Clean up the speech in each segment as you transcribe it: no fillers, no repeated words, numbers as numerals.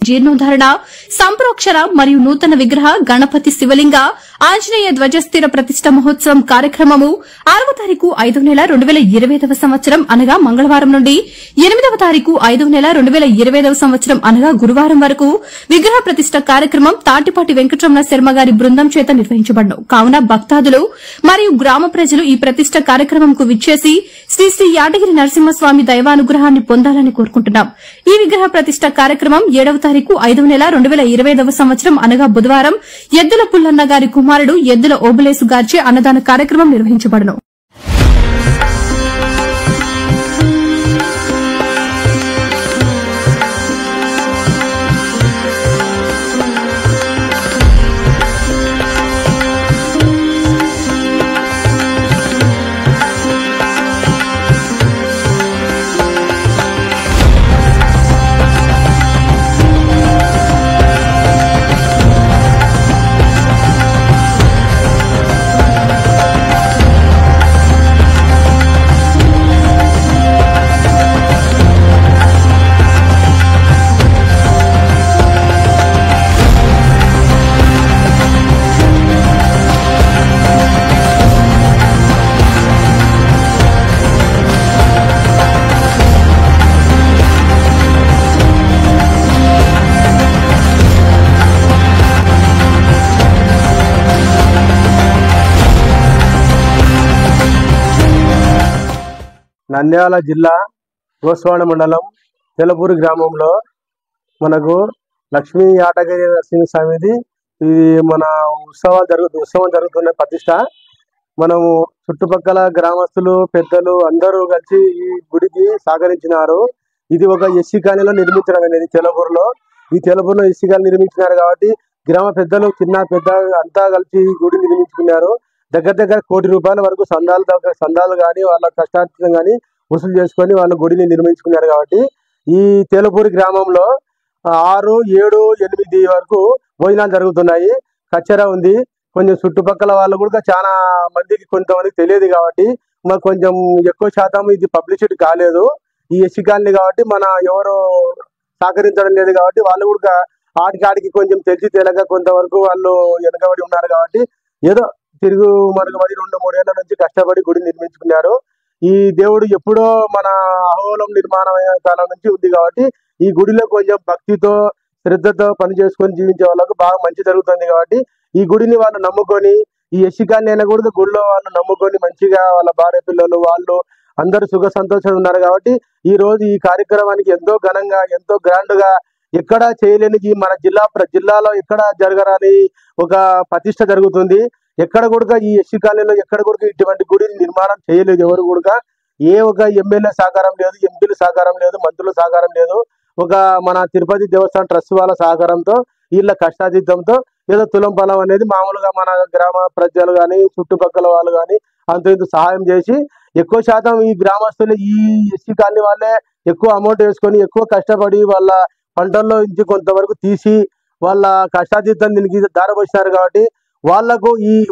జీర్ణోద్ధరణ, సంప్రోక్షణ మరియు నూతన విగ్రహ గణపతి శివలింగ ఆంజనేయ ధ్వజస్థిర ప్రతిష్ట మహోత్సవం కార్యక్రమము 6వ తారీఖు 5వ నెల 2025వ సంవత్సరం అనగా మంగళవారం నుండి 8వ తారీఖు 5వ నెల 2025వ సంవత్సరం అనగా గురువారం వరకు విగ్రహ ప్రతిష్ట కార్యక్రమం తాటిపాటి వెంకటరమణ శర్మ గారి బృందం చేత నిర్వహించబడును. కావున భక్తాదులు మరియు గ్రామ ప్రజలు ఈ ప్రతిష్ట కార్యక్రమంకు విచ్చేసి శ్రీ శ్రీ యాదగిరి నరసింహస్వామి దైవానుగ్రహాన్ని పొందాలని కోరుకుంటున్నాం. ఈ విగ్రహ ప్రతిష్ట కార్యక్రమం 7వ తారీఖు 5వ నెల 2025వ సంవత్సరం అనగా బుధవారం ఎద్దుల పుల్లన్న గారి కుమారుడు ఎద్దుల ఓబులేసు గారిచే అన్నదాన కార్యక్రమం నిర్వహించబడును. నంద్యాల జిల్లా గోస్వాడ మండలం తెలపూరు గ్రామంలో మనకు లక్ష్మీ యాదగిరి నరసింహస్వామిది ఇది మన ఉత్సవం జరుగుతున్న ప్రతిష్ట. మనము చుట్టుపక్కల గ్రామస్తులు పెద్దలు అందరూ కలిసి ఈ గుడికి సహకరించినారు. ఇది ఒక ఎస్సీ కాలనీలో నిర్మించడం అనేది తెలపూరులో. ఈ తెలపూరులో ఎస్సీ కాలనీ నిర్మించినారు కాబట్టి గ్రామ పెద్దలు చిన్న పెద్ద అంతా కలిసి ఈ గుడి నిర్మించుకున్నారు. దగ్గర దగ్గర ₹1 కోటి వరకు సందాలు కానీ వాళ్ళ కష్టార్జితం కానీ వసూలు చేసుకొని వాళ్ళ గుడిని నిర్మించుకున్నారు. కాబట్టి ఈ తేలపూరి గ్రామంలో 6, 7, 8 వరకు భోజనాలు జరుగుతున్నాయి. కచ్చరా ఉంది. కొంచెం చుట్టుపక్కల వాళ్ళు కూడా చాలా మందికి కొంతమందికి తెలియదు కాబట్టి మాకు కొంచెం ఎక్కువ శాతం ఇది పబ్లిసిటీ కాలేదు. ఈ ఎస్సీ కాలనీ కాబట్టి మన ఎవరు సహకరించడం లేదు కాబట్టి వాళ్ళు కూడా ఆడికి కొంచెం తెలిసి తెలియక కొంతవరకు వాళ్ళు వెనకబడి ఉన్నారు. కాబట్టి ఏదో తిరుగు మరుగుబడి 2-3 ఏళ్ల నుంచి కష్టపడి గుడి నిర్మించుకున్నారు. ఈ దేవుడు ఎప్పుడో మన అహోలం నిర్మాణం కాలం నుంచి ఉంది కాబట్టి ఈ గుడిలో కొంచెం భక్తితో శ్రద్ధతో పని చేసుకొని జీవించే వాళ్ళకు బాగా మంచి జరుగుతుంది. కాబట్టి ఈ గుడిని వాళ్ళు నమ్ముకొని ఈ ఎస్సీ కాలనీ అయినా కూడా గుడిలో వాళ్ళు నమ్ముకొని మంచిగా వాళ్ళ భార్య పిల్లలు వాళ్ళు అందరూ సుఖ సంతోషాలు ఉన్నారు. కాబట్టి ఈ రోజు ఈ కార్యక్రమానికి ఎంతో ఘనంగా ఎంతో గ్రాండ్ గా ఎక్కడ చేయలేనిది మన జిల్లాలో ఎక్కడ జరగరాని ఒక ప్రతిష్ట జరుగుతుంది. ఎక్కడ కూడా ఈ ఎస్సీ కాలనీలో ఎక్కడ కూడా ఇటువంటి గుడి నిర్మాణం చేయలేదు. ఎవరు కూడా ఏ ఒక ఎమ్మెల్యే సహకారం లేదు, ఎంపీల సహకారం లేదు, మంత్రుల సహకారం లేదు. ఒక మన తిరుపతి దేవస్థానం ట్రస్ట్ వాళ్ళ సహకారంతో వీళ్ళ కష్టాతీతంతో ఏదో తులం పొలం అనేది మామూలుగా మన గ్రామ ప్రజలు కానీ చుట్టుపక్కల వాళ్ళు కానీ అంత ఇంత సహాయం చేసి ఎక్కువ శాతం ఈ గ్రామస్తులు ఈ ఎస్సీ కాలనీ వాళ్ళే ఎక్కువ అమౌంట్ వేసుకొని ఎక్కువ కష్టపడి వాళ్ళ పంటల్లో నుంచి కొంతవరకు తీసి వాళ్ళ కష్టాతీతం దీనికి దారపోసినారు. కాబట్టి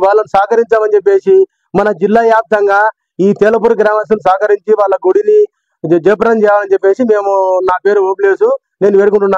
వాళ్ళని సహకరించామని చెప్పేసి మన జిల్లా వ్యాప్తంగా ఈ తేలపూరు గ్రామస్తులు సహకరించి వాళ్ళ గుడిని జయప్రదం చేయాలని చెప్పేసి నా పేరు ఓబులేసు, నేను వేడుకుంటున్నాను.